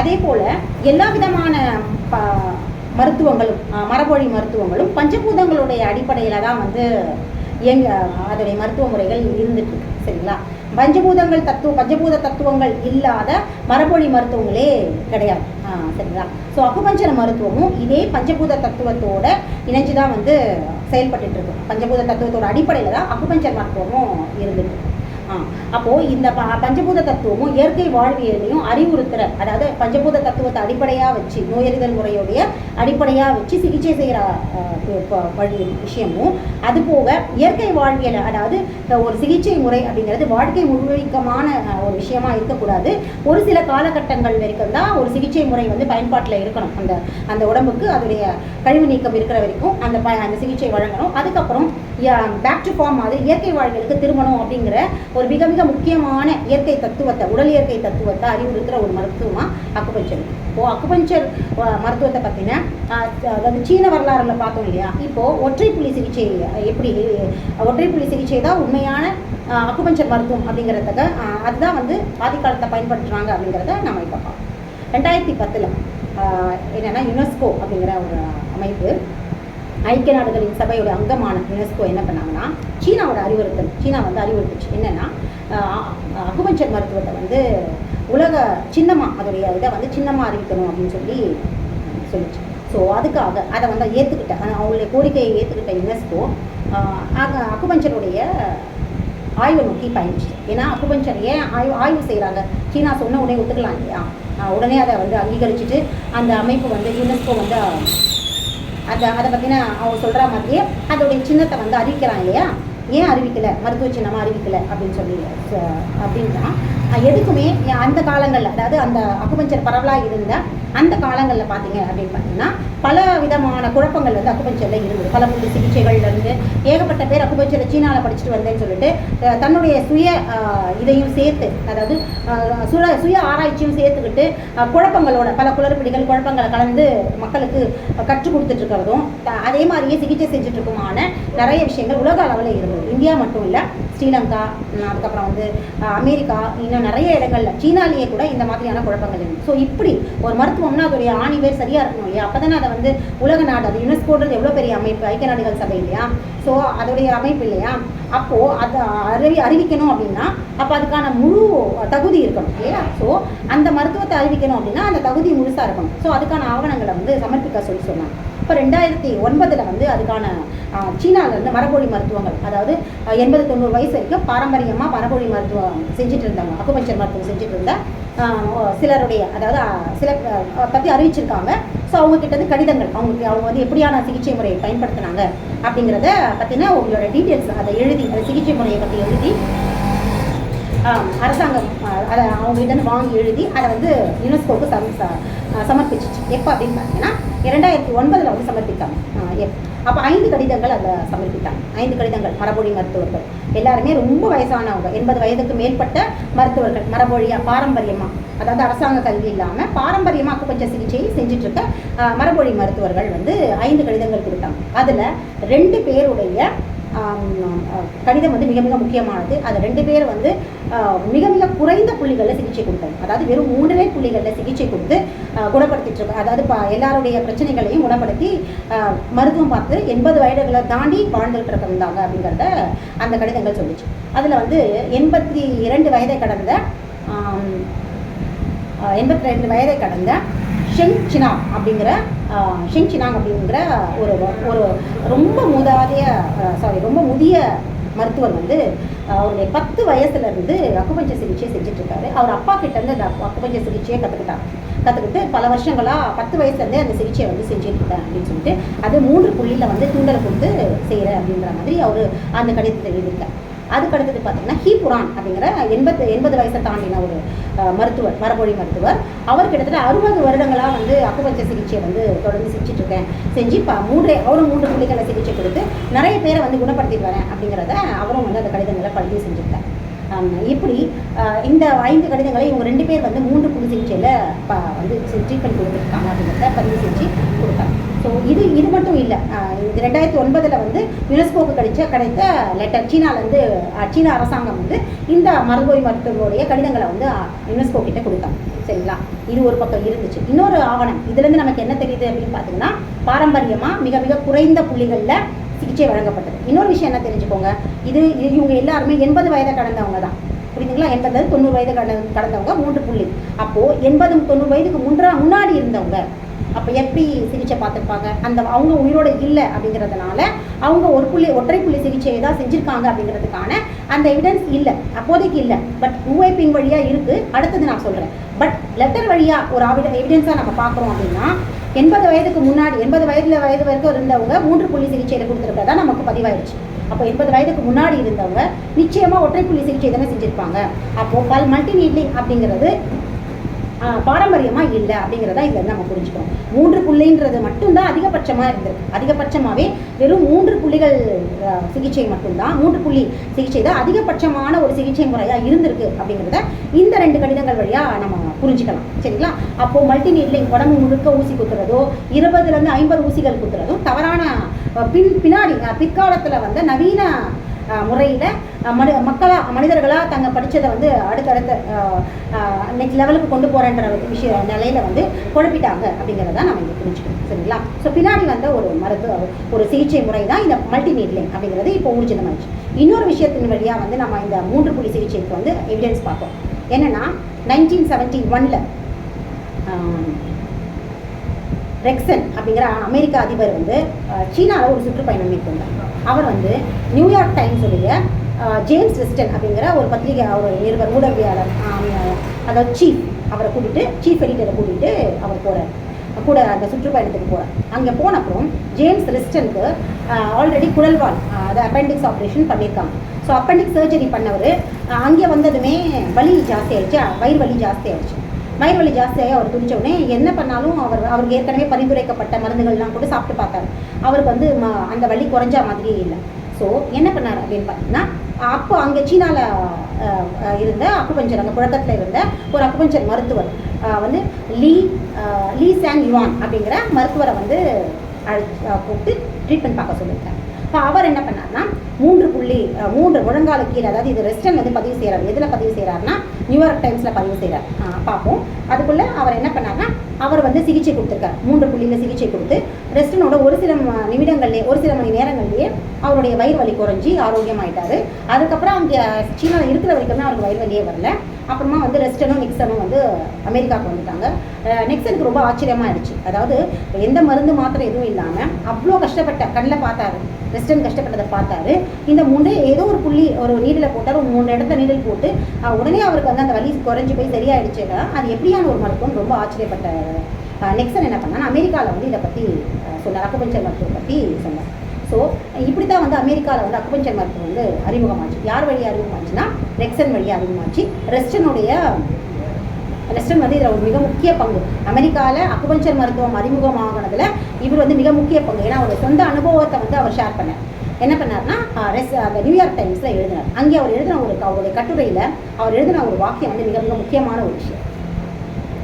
அதே போல் எல்லா விதமான மருத்துவங்களும் மரபொழி மருத்துவங்களும் பஞ்சபூதங்களுடைய அடிப்படையில் தான் வந்து அதோடைய மருத்துவ முறைகள் இருந்துட்டு இருக்கு. சரிங்களா? பஞ்சபூத தத்துவங்கள் இல்லாத மரபொழி மருத்துவங்களே கிடையாது. சரிங்களா? ஸோ அக்குபஞ்சர மருத்துவமும் இதே பஞ்சபூத தத்துவத்தோட இணைஞ்சு தான் வந்து செயல்பட்டு இருக்கு. பஞ்சபூத தத்துவத்தோட அடிப்படையில் தான் அக்குபஞ்சர் மருத்துவமும் இருந்துட்டு இருக்கு. அப்போது இந்த பஞ்சபூத தத்துவமும் இயற்கை வாழ்வியலையும் அறிவுறுத்துற, அதாவது பஞ்சபூத தத்துவத்தை அடிப்படையாக வச்சு நோயறிதல் முறையுடைய அடிப்படையாக வச்சு சிகிச்சை செய்கிற விஷயமும், அதுபோக இயற்கை வாழ்வியல், அதாவது ஒரு சிகிச்சை முறை அப்படிங்கிறது வாழ்க்கை முழுமைக்கமான ஒரு விஷயமா இருக்கக்கூடாது. ஒரு சில காலகட்டங்கள் வரைக்கும் தான் ஒரு சிகிச்சை முறை வந்து பயன்பாட்டில் இருக்கணும். அந்த உடம்புக்கு அதோடைய கழிவு நீக்கம் இருக்கிற வரைக்கும் அந்த சிகிச்சை வழங்கணும். அதுக்கப்புறம் பேக் டு ஃபார்ம் மாதிரி இயற்கை வாழ்வியலுக்கு திரும்பணும் அப்படிங்கிற ஒரு மிக மிக முக்கியமான இயற்கை தத்துவத்தை, உடல் இயற்கை தத்துவத்தை அறிவுறுத்துகிற ஒரு மருத்துவமாக அக்குபஞ்சர். இப்போது அக்குபஞ்சர் மருத்துவத்தை பற்றின, அதாவது சீன வரலாறுல பார்த்தோம் இல்லையா? இப்போது ஒற்றைப்புள்ளி சிகிச்சை, எப்படி ஒற்றைப்புள்ளி சிகிச்சை தான் உண்மையான அக்குபஞ்சர் மருத்துவம் அப்படிங்கிறதுக்கு அதுதான் வந்து ஆதிக்காலத்தை பயன்படுத்துகிறாங்க அப்படிங்கிறத நம்ம இப்போ பார்ப்போம். 2010 என்னென்னா யுனெஸ்கோ அப்படிங்கிற ஒரு அமைப்பு, ஐக்கிய நாடுகளின் சபையோட அங்கமான யுனெஸ்கோ என்ன பண்ணாங்கன்னா, சீனா வந்து அறிவுறுத்துச்சு என்னென்னா, அக்குபஞ்சர் மருத்துவத்தை வந்து உலக சின்னமாக, அதோடைய இதை வந்து சின்னமாக அறிவிக்கணும் அப்படின்னு சொல்லிச்சு. ஸோ அதுக்காக அதை வந்து ஏற்றுக்கிட்ட, அவங்களுடைய கோரிக்கையை ஏற்றுக்கிட்ட யுனெஸ்கோ அக்குபஞ்சருடைய ஆய்வை நோக்கி பயணிச்சு. ஏன்னா அக்குபஞ்சர் ஏன் ஆய்வு செய்கிறாங்க? சீனா சொன்ன உடனே ஒத்துக்கலாம் இல்லையா? உடனே அதை வந்து அங்கீகரிச்சுட்டு அந்த அமைப்பு வந்து யுனெஸ்கோ வந்து அதை பற்றின அவங்க சொல்கிற மாதிரியே அதோடைய சின்னத்தை வந்து அறிவிக்கிறான் இல்லையா? ஏன் அறிவிக்கலை, மருத்துவ சின்னமாக அறிவிக்கலை அப்படின்னா எதுக்குமே அந்த காலங்களில், அதாவது அந்த அக்குபஞ்சர் பரவலாக இருந்த அந்த காலங்களில் பார்த்தீங்க அப்படின்னு பார்த்தீங்கன்னா பல விதமான குழப்பங்கள் வந்து அக்குபஞ்சரில் இருந்தது. பல புள்ளி சிகிச்சைகள்லேருந்து ஏகப்பட்ட பேர் அக்குபஞ்சரை சீனாவில் படிச்சுட்டு வந்தேன்னு சொல்லிட்டு தன்னுடைய இதையும் சேர்த்து, அதாவது சுய ஆராய்ச்சியும் சேர்த்துக்கிட்டு குழப்பங்களோட பல குளறுபடிகள் குழப்பங்களை கலந்து மக்களுக்கு கற்றுக் கொடுத்துட்ருக்கிறதும், அதே மாதிரியே சிகிச்சை செஞ்சுட்ருக்குமான நிறைய விஷயங்கள் உலக அளவில் இருந்தது. இந்தியா மட்டும் இல்லை, ஸ்ரீலங்கா, அதுக்கப்புறம் வந்து அமெரிக்கா, இன்னும் நிறைய இடங்களில் சீனாலேயே கூட இந்த மாதிரியான குழப்பங்கள் இருக்குது. ஸோ இப்படி ஒரு மருத்துவம்னா அதோடைய ஆணிவேர் சரியாக இருக்கணும் இல்லையா? அப்போ தானே அதை வந்து உலக நாடு, அது யுனெஸ்கோன்றது எவ்வளோ பெரிய அமைப்பு, ஐக்கிய நாடுகள் சபை இல்லையா? ஸோ அதோடைய அமைப்பு இல்லையா? அப்போது அதை அறிவிக்கணும் அப்படின்னா அப்போ அதுக்கான முழு தகுதி இருக்கணும் இல்லையா? ஸோ அந்த மருத்துவத்தை அறிவிக்கணும் அப்படின்னா அந்த தகுதி முழுசாக இருக்கணும். ஸோ அதுக்கான ஆவணங்களை வந்து சமர்ப்பிக்க சொன்னாங்க. இப்போ 2009 வந்து அதுக்கான சீனாவிலேருந்து மரபொழி மருத்துவங்கள், அதாவது 80-90 வயசு வரைக்கும் பாரம்பரியமாக மரபொழி மருத்துவம் செஞ்சுட்டு இருந்தாங்க, அக்குபஞ்சர் மருத்துவம் செஞ்சுட்டு இருந்த சிலருடைய, அதாவது சில பற்றி அறிவிச்சிருக்காங்க. ஸோ அவங்கக்கிட்ட கடிதங்கள், அவங்க வந்து எப்படியான சிகிச்சை முறையை பயன்படுத்தினாங்க அப்படிங்கிறத பற்றின உங்களோட டீட்டெயில்ஸ் அதை எழுதி, அந்த சிகிச்சை முறையை பற்றி எழுதி அரசாங்கம் அதை அவங்ககிட்ட வாங்கி எழுதி அதை வந்து யுனெஸ்கோவுக்கு சமர்ப்பிச்சிச்சு. எப்போ அப்படின்னு பார்த்தீங்கன்னா 2009 வந்து சமர்ப்பித்தாங்க. அப்போ 5 கடிதங்கள் அதை சமர்ப்பித்தாங்க. 5 கடிதங்கள் மரபொழி மருத்துவர்கள் எல்லாருமே ரொம்ப வயசானவங்க, 80 வயதுக்கு மேற்பட்ட மருத்துவர்கள், மரபொழியாக பாரம்பரியமாக, அதாவது அரசாங்க கல்வி இல்லாமல் பாரம்பரியமாக அக்குபஞ்சர் சிகிச்சையை செஞ்சிட்ருக்க மரபொழி மருத்துவர்கள் வந்து 5 கடிதங்கள் கொடுத்தாங்க. அதில் 2 பேருடைய கடிதம் வந்து மிக மிக முக்கியமானது. அது 2 பேர் வந்து மிக மிக குறைந்த புள்ளிகளில் சிகிச்சை கொடுத்தாங்க. அதாவது வெறும் 3 புள்ளிகளில் சிகிச்சை கொடுத்து குணப்படுத்திட்டு இருக்காங்க. அதாவது பிரச்சனைகளையும் குணப்படுத்தி மருத்துவம் பார்த்து 80 வயதுகளை தாண்டி வாழ்ந்துகிட்டு இருந்தாங்க அப்படிங்கிறத அந்த கடிதங்கள் சொல்லிச்சு. அதில் வந்து 82 வயதை கடந்த ஷெங் சினாங் அப்படிங்கிற ஒரு ரொம்ப முதிய மருத்துவர் வந்து அவருடைய 10 வயசுலேருந்து அக்குபஞ்சர் சிகிச்சையை செஞ்சுட்ருக்காரு. அவர் அப்பா கிட்டேருந்து அந்த அக்குபஞ்சர் சிகிச்சையை கற்றுக்கிட்டு பல வருஷங்களாக 10 வயசுலேருந்தே அந்த சிகிச்சையை வந்து செஞ்சுட்ருக்கேன் அப்படின்னு சொல்லிட்டு அது 3 புள்ளியில் வந்து தூண்டலை கொடுத்து செய்கிறேன் அப்படின்ற மாதிரி அவர் அந்த கடிதத்தை எழுதியிருக்கார். அதுக்கு அடுத்தது பார்த்தீங்கன்னா ஹீபுரான் அப்படிங்கிற 80 வயசை தாண்டின ஒரு மருத்துவர், மரபொழி மருத்துவர். அவர் கிட்டத்தட்ட 60 வருடங்களாக வந்து அக்குபஞ்சர் சிகிச்சையை வந்து தொடர்ந்து செஞ்சுட்ருக்கேன், செஞ்சு அவரும் 3 புள்ளிகளை சிகிச்சை கொடுத்து நிறைய பேரை வந்து குணப்படுத்திட்டு வரேன் அப்படிங்கிறத அவரும் வந்து அந்த கடிதங்களை பதிவு செஞ்சுருக்கார். இப்படி இந்த 5 கடிதங்களை இவங்க 2 பேர் வந்து 3 புள்ளி சிகிச்சையில் வந்து ட்ரீட்மெண்ட் கொடுத்துருக்காங்க அப்படிங்கிறத பதிவு செஞ்சு கொடுத்தாங்க. ஸோ இது மட்டும் இல்லை, இது 2009 வந்து யுனெஸ்கோவுக்கு கிடைத்த லெட்டர். சீனா அரசாங்கம் வந்து இந்த மரபொழி மருத்துவருடைய கடிதங்களை வந்து யுனெஸ்கோ கிட்ட கொடுத்தாங்க. சரிங்களா? இது ஒரு பக்கம் இருந்துச்சு. இன்னொரு ஆவணம் இதுலேருந்து நமக்கு என்ன தெரியுது அப்படின்னு பார்த்தீங்கன்னா, பாரம்பரியமாக மிக மிக குறைந்த புள்ளிகளில் சிகிச்சை வழங்கப்பட்டது. இன்னொரு விஷயம் என்ன தெரிஞ்சுக்கோங்க, இவங்க எல்லாருமே 80 வயதை கடந்தவங்க தான். புரியுதுங்களா? 80 90 வயது கடந்தவங்க 3 புள்ளி. அப்போது 80 90 வயதுக்கு முன்னாடி இருந்தவங்க அப்போ எப்படி சிகிச்சை பார்த்துருப்பாங்க? அவங்க உயிரோடு இல்லை அப்படிங்கிறதுனால அவங்க ஒற்றை புள்ளி சிகிச்சையை தான் செஞ்சுருக்காங்க அப்படிங்கிறதுக்கான அந்த எவிடன்ஸ் இல்லை, அப்போதைக்கு இல்லை. பட் யூஐபிங் வழியாக இருக்குது. அடுத்தது நான் சொல்கிறேன். பட் லெட்டர் வழியாக ஒரு எவிடன்ஸாக நம்ம பார்க்குறோம் அப்படின்னா 80 வயதுக்கு முன்னாடி 80 வயது வரைக்கும் இருந்தவங்க 3 புள்ளி சிகிச்சையில் கொடுத்துருக்கதான் நமக்கு பதிவாயிடுச்சு. அப்போ 80 வயதுக்கு முன்னாடி இருந்தவங்க நிச்சயமாக ஒற்றை புள்ளி சிகிச்சை தானே செஞ்சுருப்பாங்க. அப்போது மல்டி நீட்லிங் அப்படிங்கிறது பாரம்பரியமாக இல்லை அப்படிங்கிறத இதில் நம்ம புரிஞ்சுக்கணும். 3 புள்ளின்றது மட்டும்தான் அதிகபட்சமாக இருந்திருக்கு. அதிகபட்சமாகவே வெறும் 3 புள்ளிகள் சிகிச்சை மட்டும்தான், 3 புள்ளி சிகிச்சை தான் அதிகபட்சமான ஒரு சிகிச்சை முறையாக இருந்திருக்கு அப்படிங்கிறத இந்த 2 கடிதங்கள் வழியாக நம்ம புரிஞ்சுக்கலாம். சரிங்களா? அப்போது மல்டி நீட்லிங் உடம்பு முழுக்க ஊசி குத்துறதோ 20லேருந்து 50 ஊசிகள் குத்துறதும் தவறான பின்னாடி பிற்காலத்தில் வந்து நவீன முறையில் மனிதர்களாக தங்க படித்ததை வந்து அடுத்தடுத்த நெக்ஸ்ட் லெவலுக்கு கொண்டு போகிறன்ற நிலையில் வந்து குழப்பிட்டாங்க அப்படிங்கிறத நம்ம இங்கே புரிஞ்சுக்கணும். சரிங்களா? ஸோ பின்னாடி வந்த ஒரு சிகிச்சை முறை தான் இந்த மல்டி நீட்லிங் அப்படிங்கிறது இப்போ ஊர்ஜிதமாயிடுச்சு. இன்னொரு விஷயத்தின் வழியாக வந்து நம்ம இந்த 3 புள்ளி சிகிச்சைக்கு வந்து எவிடன்ஸ் பார்த்தோம். என்னென்னா 1971 ரெக்சன் அப்படிங்கிற அமெரிக்க அதிபர் வந்து சீனாவில் ஒரு சுற்றுப்பயணம் மேற்கொண்டார். அவர் வந்து நியூயார்க் டைம்ஸ் உடைய ஜேம்ஸ் ரிஸ்டன் அப்படிங்கிற ஒரு பத்திரிகை ஒரு நிருபர் ஊடகவியாளர் அதாவது அவரை கூட்டிகிட்டு சீஃப் எடிட்டரை கூட்டிகிட்டு அவர் போகிறார். கூட அந்த சுற்றுப்பயணத்துக்கு போகிறார். அங்கே போன அப்புறம் ஜேம்ஸ் ரிஸ்டனுக்கு ஆல்ரெடி குடல்வால் அது அப்பெண்டிக்ஸ் ஆப்ரேஷன் பண்ணியிருக்காங்க. ஸோ அப்பெண்டிக்ஸ் சர்ஜரி பண்ணவர் அங்கே வந்ததுமே வலி ஜாஸ்தி ஆகிடுச்சு, வயிறு வலி ஜாஸ்தி ஆகிடுச்சு. வயிறு வலி ஜாஸ்தியாக அவர் துடிச்ச உடனே என்ன பண்ணாலும் அவருக்கு ஏற்கனவே பரிந்துரைக்கப்பட்ட மருந்துகள்லாம் கூட சாப்பிட்டு பார்த்தாரு. அவருக்கு வந்து அந்த வலி குறைஞ்ச மாதிரியே இல்லை. ஸோ என்ன பண்ணார் அப்படின்னு பார்த்தீங்கன்னா, அப்போ அங்கே சீனாவில் இருந்த அக்குபஞ்சர் அங்கே புழக்கத்தில் இருந்த ஒரு அக்குபஞ்சர் மருத்துவர் வந்து லீ சாங் யுவான் அப்படிங்கிற மருத்துவரை வந்து கூப்பிட்டு ட்ரீட்மெண்ட் பார்க்க சொல்லியிருக்காங்க. இப்போ அவர் என்ன பண்ணார்னா 3 முழங்கால கீழே, அதாவது இது ரெஸ்டன் வந்து பதிவு செய்கிறார். எதில் பதிவு செய்கிறாருன்னா நியூயார்க் டைம்ஸில் பதிவு செய்கிறார். பார்ப்போம். அதுக்குள்ளே அவர் என்ன பண்ணார்னா அவர் வந்து சிகிச்சை கொடுத்துருக்கார். 3 புள்ளியில் சிகிச்சை கொடுத்து ரெஸ்டனோட ஒரு சில நிமிடங்கள்லேயே ஒரு சில மணி நேரங்கள்லேயே அவருடைய வயிறு வலி குறைஞ்சி ஆரோக்கியமாயிட்டார். அதுக்கப்புறம் அங்கே சீனாவில் இருக்கிற வரைக்குமே அவருக்கு வயிறு வலியே வரல. அப்புறமா வந்து ரெஸ்டனும் நிக்சனும் வந்து அமெரிக்காவுக்கு வந்துட்டாங்க. நிக்சனுக்கு ரொம்ப ஆச்சரியமாக ஆயிடுச்சு. அதாவது எந்த மருந்து மாத்திரம் எதுவும் இல்லாமல் அவ்வளோ கஷ்டப்பட்ட கண்ணில் பார்த்தாரு. ரெஸ்டன் கஷ்டப்பட்டதை பார்த்தாரு. இந்த ஏதோ ஒரு புள்ளி ஒரு நீடில் போட்டார். ஒரு 3 இடத்துல நீடில் போட்டு உடனே அவருக்கு வந்து அந்த வலி குறைஞ்சி போய் சரியாயிடுச்சுன்னா அது எப்படியான ஒரு மருத்துவம் ரொம்ப ஆச்சரியப்பட்ட நிக்சன் என்ன பண்ணால் அமெரிக்காவில் வந்து இதை பற்றி சொன்னார். அக்குபஞ்சர் மருத்துவம் பற்றி சொன்னார். ஸோ இப்படி தான் வந்து அமெரிக்காவில் வந்து அக்குபஞ்சர் மருத்துவம் வந்து அறிமுகமாச்சு. யார் வழியாக அறிமுகமாச்சுன்னா நிக்சன் வழியாக அறிமுகமாச்சு. ரெஸ்டன் வந்து இதில் ஒரு மிக முக்கிய பங்கு. அமெரிக்காவில் அக்குபஞ்சர் மருத்துவம் அறிமுகமாகனதில் இவர் வந்து மிக முக்கிய பங்கு. ஏன்னா அவருடைய சொந்த அனுபவத்தை வந்து அவர் ஷேர் பண்ணார். என்ன பண்ணார்னா அந்த நியூயார்க் டைம்ஸில் எழுதினார். அங்கே அவர் எழுதின அவருடைய கட்டுரையில் அவர் எழுதின ஒரு வாக்கியம் வந்து மிக மிக முக்கியமான ஒரு விஷயம்.